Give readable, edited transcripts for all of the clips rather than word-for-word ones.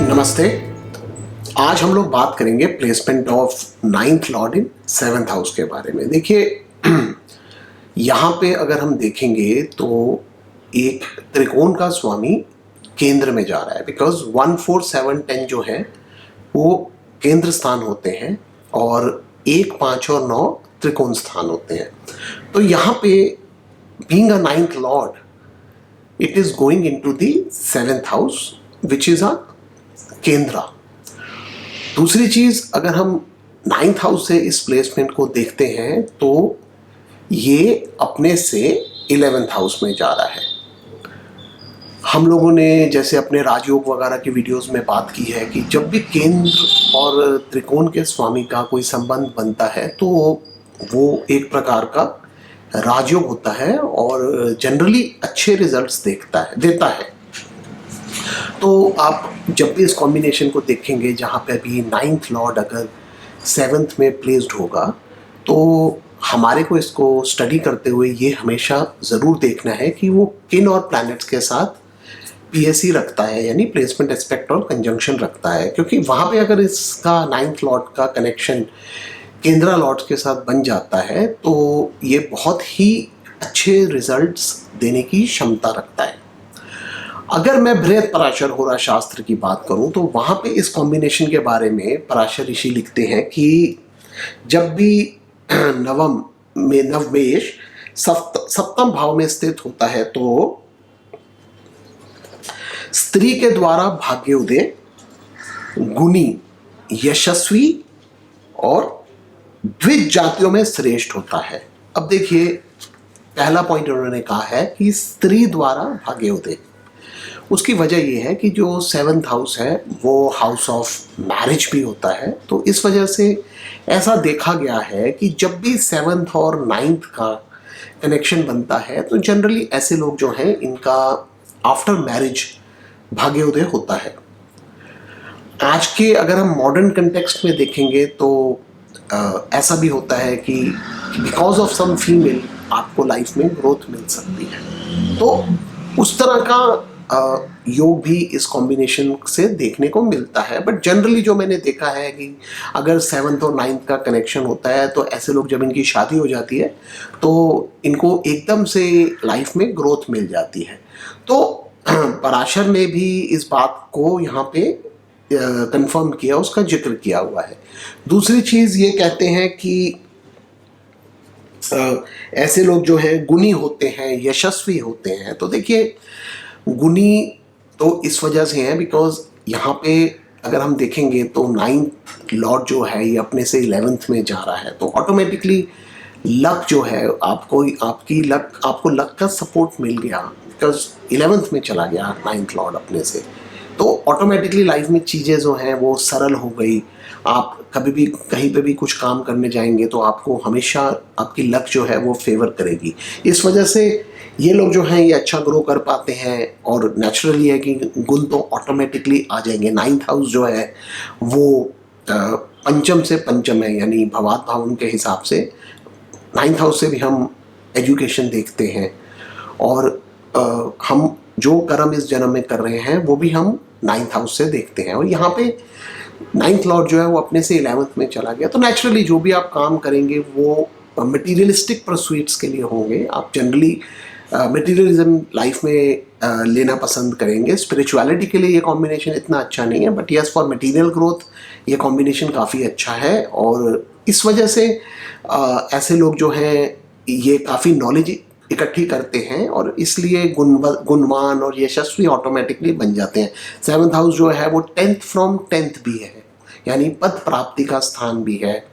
नमस्ते। आज हम लोग बात करेंगे placement of ninth Lord in seventh house के बारे में। देखिए यहाँ पे अगर हम देखेंगे तो एक त्रिकोण का स्वामी केंद्र में जा रहा है, बिकॉज 1 4 7 10 जो है वो केंद्र स्थान होते हैं और 1 5 और 9 त्रिकोण स्थान होते हैं। तो यहाँ पे being a ninth Lord it is going into the seventh house which is a केंद्रा। दूसरी चीज, अगर हम नाइन्थ हाउस से इस प्लेसमेंट को देखते हैं तो ये अपने से 11th हाउस में जा रहा है। हम लोगों ने जैसे अपने राजयोग वगैरह की वीडियोस में बात की है कि जब भी केंद्र और त्रिकोण के स्वामी का कोई संबंध बनता है तो वो एक प्रकार का राजयोग होता है और जनरली अच्छे रिजल्ट्स देता है। तो आप जब भी इस कॉम्बिनेशन को देखेंगे जहाँ पे अभी नाइन्थ लॉर्ड अगर 7th में प्लेस्ड होगा तो हमारे को इसको स्टडी करते हुए ये हमेशा ज़रूर देखना है कि वो किन और प्लैनेट्स के साथ पीएससी रखता है, यानी प्लेसमेंट एस्पेक्ट और कंजंक्शन रखता है। क्योंकि वहाँ पे अगर इसका नाइन्थ लॉर्ड का कनेक्शन केंद्रा लॉर्ड्स के साथ बन जाता है तो ये बहुत ही अच्छे रिजल्ट्स देने की क्षमता रखता है। अगर मैं बृहद पराशर होरा शास्त्र की बात करूं तो वहां पे इस कॉम्बिनेशन के बारे में पराशर ऋषि लिखते हैं कि जब भी नवमेश सप्तम भाव में स्थित होता है तो स्त्री के द्वारा भाग्योदय, गुणी, यशस्वी और द्विज जातियों में श्रेष्ठ होता है। अब देखिए पहला पॉइंट उन्होंने कहा है कि स्त्री द्वारा भाग्योदय। उसकी वजह यह है कि जो 7th हाउस है वो हाउस ऑफ मैरिज भी होता है। तो इस वजह से ऐसा देखा गया है कि जब भी 7th और 9th का कनेक्शन बनता है तो जनरली ऐसे लोग जो हैं इनका आफ्टर मैरिज भाग्योदय होता है। आज के अगर हम मॉडर्न कंटेक्स्ट में देखेंगे तो ऐसा भी होता है कि बिकॉज ऑफ सम फीमेल आपको लाइफ में ग्रोथ मिल सकती है। तो उस तरह का योग भी इस कॉम्बिनेशन से देखने को मिलता है। बट जनरली जो मैंने देखा है कि अगर 7th और 9th का कनेक्शन होता है तो ऐसे लोग जब इनकी शादी हो जाती है तो इनको एकदम से लाइफ में ग्रोथ मिल जाती है। तो पराशर ने भी इस बात को यहाँ पे कंफर्म किया, उसका जिक्र किया हुआ है। दूसरी चीज ये कहते हैं कि ऐसे लोग जो है गुणी होते हैं, यशस्वी होते हैं। तो देखिए गुणी तो इस वजह से है बिकॉज यहाँ पे अगर हम देखेंगे तो 9th लॉर्ड जो है ये अपने से 11th में जा रहा है। तो ऑटोमेटिकली लक जो है आपको लक का सपोर्ट मिल गया बिकॉज 11th में चला गया 9th लॉर्ड अपने से। तो ऑटोमेटिकली लाइफ में चीज़ें जो हैं वो सरल हो गई। आप कभी भी कहीं पे भी कुछ काम करने जाएंगे तो आपको हमेशा आपकी लक जो है वो फेवर करेगी। इस वजह से ये लोग जो हैं ये अच्छा ग्रो कर पाते हैं और नेचुरली है कि गुण तो ऑटोमेटिकली आ जाएंगे। 9th हाउस जो है वो पंचम से पंचम है, यानी भवात भावन के हिसाब से 9th हाउस से भी हम एजुकेशन देखते हैं और हम जो कर्म इस जन्म में कर रहे हैं वो भी हम 9th हाउस से देखते हैं। और यहाँ पे 9th लॉर्ड जो है वो अपने से 11th में चला गया तो नेचुरली जो भी आप काम करेंगे वो मटीरियलिस्टिक परस्यूट्स के लिए होंगे। आप जनरली मटीरियलिज्म लाइफ में लेना पसंद करेंगे। स्पिरिचुअलिटी के लिए ये कॉम्बिनेशन इतना अच्छा नहीं है, but yes for material growth ये कॉम्बिनेशन काफ़ी अच्छा है। और इस वजह से ऐसे लोग जो हैं ये काफ़ी नॉलेज इकट्ठी करते हैं और इसलिए गुणवान और यशस्वी ऑटोमेटिकली बन जाते हैं। 7th हाउस जो है वो 10th फ्रॉम 10th भी है, यानी पद प्राप्ति का स्थान भी है।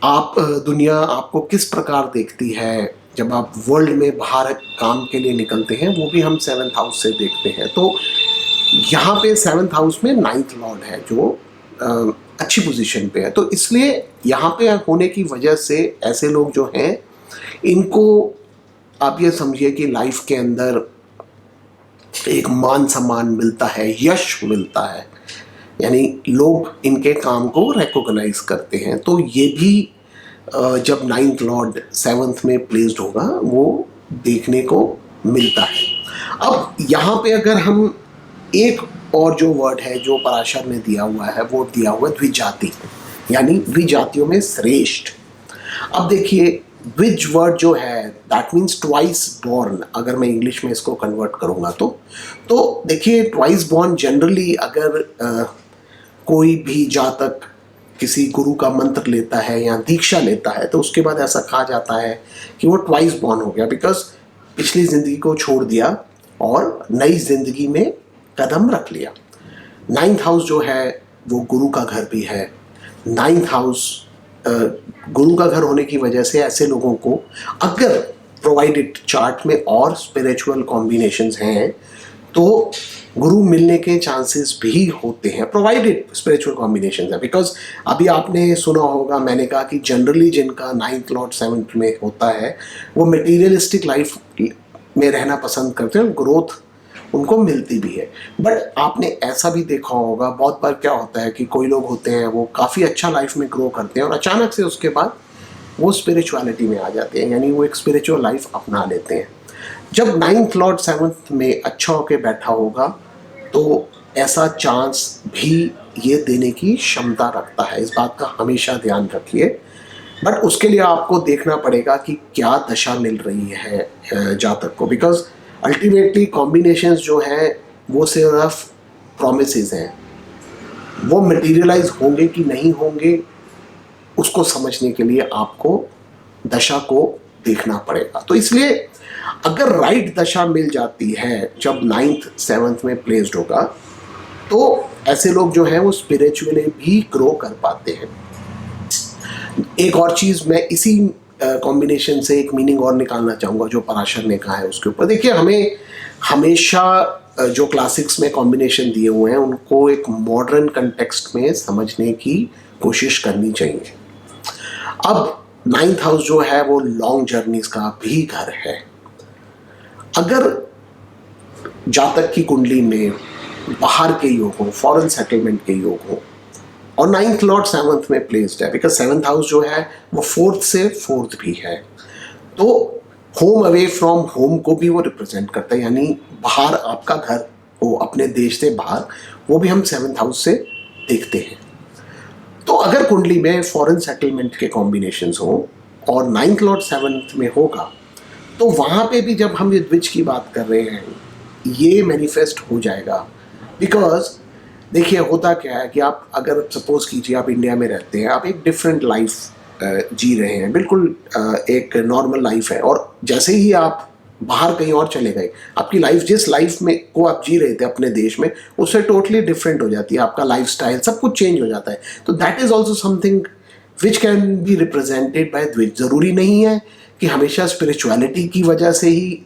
दुनिया आपको किस प्रकार देखती है जब आप वर्ल्ड में बाहर काम के लिए निकलते हैं वो भी हम 7th हाउस से देखते हैं। तो यहाँ पे 7th हाउस में 9th लॉर्ड है जो अच्छी पोजीशन पे है। तो इसलिए यहाँ पे होने की वजह से ऐसे लोग जो हैं इनको आप ये समझिए कि लाइफ के अंदर एक मान सम्मान मिलता है, यश मिलता है, यानी लोग इनके काम को रिकॉग्नाइज करते हैं। तो ये भी जब 9th लॉर्ड 7th में प्लेस्ड होगा वो देखने को मिलता है। अब यहाँ पे अगर हम एक और जो वर्ड है जो पराशर ने दिया हुआ है वो दिया हुआ है द्विजाति, यानी द्विजातियों में श्रेष्ठ। अब देखिए विच वर्ड जो है दैट मीन्स ट्वाइस बॉर्न, अगर मैं इंग्लिश में इसको कन्वर्ट करूँगा तो देखिए ट्वाइस बॉर्न जनरली अगर कोई भी जातक किसी गुरु का मंत्र लेता है या दीक्षा लेता है तो उसके बाद ऐसा कहा जाता है कि वो ट्वाइस बॉर्न हो गया, बिकॉज पिछली ज़िंदगी को छोड़ दिया और नई ज़िंदगी में कदम रख लिया। 9th हाउस जो है वो गुरु का घर भी है। 9th हाउस गुरु का घर होने की वजह से ऐसे लोगों को अगर प्रोवाइडेड चार्ट में और स्पिरिचुअल कॉम्बिनेशंस हैं तो गुरु मिलने के चांसेस भी होते हैं, प्रोवाइडेड स्पिरिचुअल कॉम्बिनेशन है। बिकॉज अभी आपने सुना होगा, मैंने कहा कि जनरली जिनका 9th लॉर्ड 7th में होता है वो मटेरियलिस्टिक लाइफ में रहना पसंद करते हैं, ग्रोथ उनको मिलती भी है। बट आपने ऐसा भी देखा होगा बहुत बार क्या होता है कि कोई लोग होते हैं वो काफ़ी अच्छा लाइफ में ग्रो करते हैं और अचानक से उसके बाद वो स्पिरिचुअलिटी में आ जाते हैं, यानी वो एक स्पिरिचुअल लाइफ अपना लेते हैं। जब 9th लॉर्ड 7th में अच्छा होके बैठा होगा तो ऐसा चांस भी ये देने की क्षमता रखता है, इस बात का हमेशा ध्यान रखिए। बट उसके लिए आपको देखना पड़ेगा कि क्या दशा मिल रही है जातक को, बिकॉज अल्टीमेटली कॉम्बिनेशंस जो हैं वो सिर्फ प्रॉमिसेस हैं, वो मटेरियलाइज होंगे कि नहीं होंगे उसको समझने के लिए आपको दशा को देखना पड़ेगा। तो इसलिए अगर राइट दशा मिल जाती है जब 9th 7th में प्लेस्ड होगा तो ऐसे लोग जो हैं वो स्पिरिचुअली भी ग्रो कर पाते हैं। एक और चीज़ मैं इसी कॉम्बिनेशन से एक मीनिंग और निकालना चाहूँगा जो पराशर ने कहा है उसके ऊपर। देखिए हमें हमेशा जो क्लासिक्स में कॉम्बिनेशन दिए हुए हैं उनको एक मॉडर्न कंटेक्स्ट में समझने की कोशिश करनी चाहिए। अब 9th हाउस जो है वो लॉन्ग जर्नीज का भी घर है। अगर जातक की कुंडली में बाहर के योग हो, फॉरेन सेटलमेंट के योग हो और 9th लॉर्ड 7th में प्लेस्ड है, बिकॉज 7th हाउस जो है वो 4th से 4th भी है, तो होम अवे फ्रॉम होम को भी वो रिप्रेजेंट करता है, यानी बाहर आपका घर हो अपने देश से बाहर, वो भी हम 7th हाउस से देखते हैं। तो अगर कुंडली में फॉरेन सेटलमेंट के कॉम्बिनेशंस हो और 9th लॉर्ड 7th में होगा तो वहाँ पे भी जब हम ये द्विज की बात कर रहे हैं ये मैनिफेस्ट हो जाएगा। बिकॉज देखिए होता क्या है कि आप अगर सपोज कीजिए आप इंडिया में रहते हैं, आप एक डिफरेंट लाइफ जी रहे हैं, बिल्कुल एक नॉर्मल लाइफ है, और जैसे ही आप बाहर कहीं और चले गए आपकी लाइफ जिस लाइफ में को आप जी रहे थे अपने देश में उससे टोटली डिफरेंट हो जाती है, आपका लाइफ स्टाइल सब कुछ चेंज हो जाता है। तो that is also something which can be represented by द्विज। ज़रूरी नहीं है कि हमेशा स्पिरिचुअलिटी की वजह से ही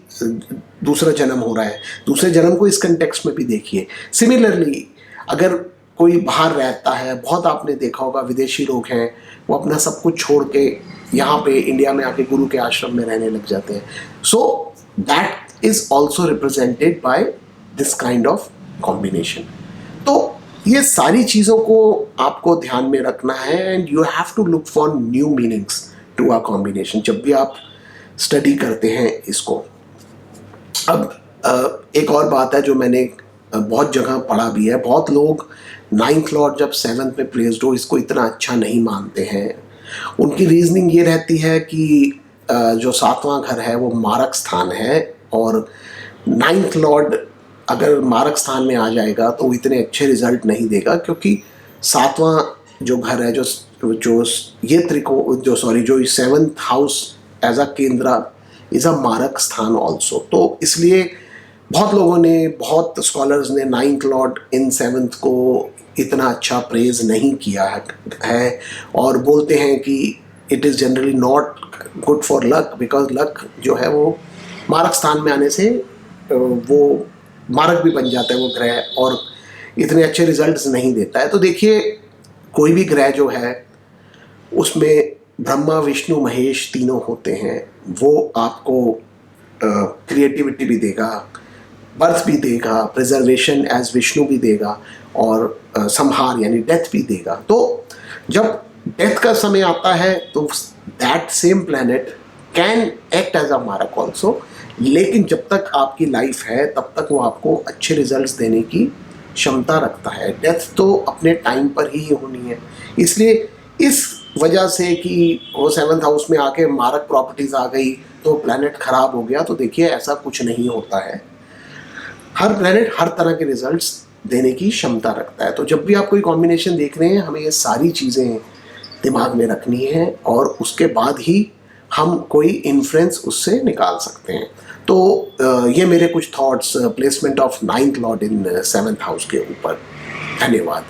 दूसरा जन्म हो रहा है, दूसरे जन्म को इस कंटेक्स्ट में भी देखिए। सिमिलरली अगर कोई बाहर रहता है, बहुत आपने देखा होगा विदेशी लोग हैं वो अपना सब कुछ छोड़ के यहाँ पे इंडिया में आके गुरु के आश्रम में रहने लग जाते हैं। So that is also represented by this kind of combination. तो ये सारी चीज़ों को आपको ध्यान में रखना है and you have to look for new meanings to a combination जब भी आप स्टडी करते हैं इसको। अब एक और बात है जो मैंने बहुत जगह पढ़ा भी है, बहुत लोग 9th लॉर्ड जब 7th में प्लेस्ड हो इसको इतना अच्छा नहीं मानते हैं। उनकी रीजनिंग ये रहती है कि जो 7वां घर है वो मारक स्थान है और 9th लॉर्ड अगर मारक स्थान में आ जाएगा तो इतने अच्छे रिजल्ट नहीं देगा, क्योंकि 7वां जो घर है जो ये जो 7th हाउस एज अ केंद्र इज अ मारक स्थान ऑल्सो। तो इसलिए बहुत लोगों ने, बहुत स्कॉलर्स ने 9th लॉर्ड इन 7th को इतना अच्छा प्रेज नहीं किया है और बोलते हैं कि it is generally not good for luck, because luck जो है वो मारक स्थान में आने से वो मारक भी बन जाता है वो ग्रह और इतने अच्छे रिजल्ट्स नहीं देता है। तो देखिए कोई भी ग्रह जो है उसमें ब्रह्मा विष्णु महेश तीनों होते हैं, वो आपको क्रिएटिविटी भी देगा, बर्थ भी देगा, प्रिजर्वेशन एज विष्णु भी देगा और संहार यानी डेथ भी देगा। तो जब डेथ का समय आता है तो that same planet can act as a मारक ऑल्सो, लेकिन जब तक आपकी लाइफ है तब तक वो आपको अच्छे रिजल्ट्स देने की क्षमता रखता है। डेथ तो अपने टाइम पर ही होनी है, इसलिए इस वजह से कि वो 7th हाउस में आके मारक प्रॉपर्टीज आ गई तो प्लैनेट खराब हो गया, तो देखिए ऐसा कुछ नहीं होता है। हर प्लैनेट हर तरह के रिजल्ट्स देने की क्षमता रखता है। तो जब भी आप कोई कॉम्बिनेशन देख रहे हैं, हमें ये सारी चीज़ें दिमाग में रखनी है और उसके बाद ही हम कोई इन्फ्रेंस उससे निकाल सकते हैं। तो ये मेरे कुछ thoughts placement of 9th Lord in 7th house के ऊपर। धन्यवाद।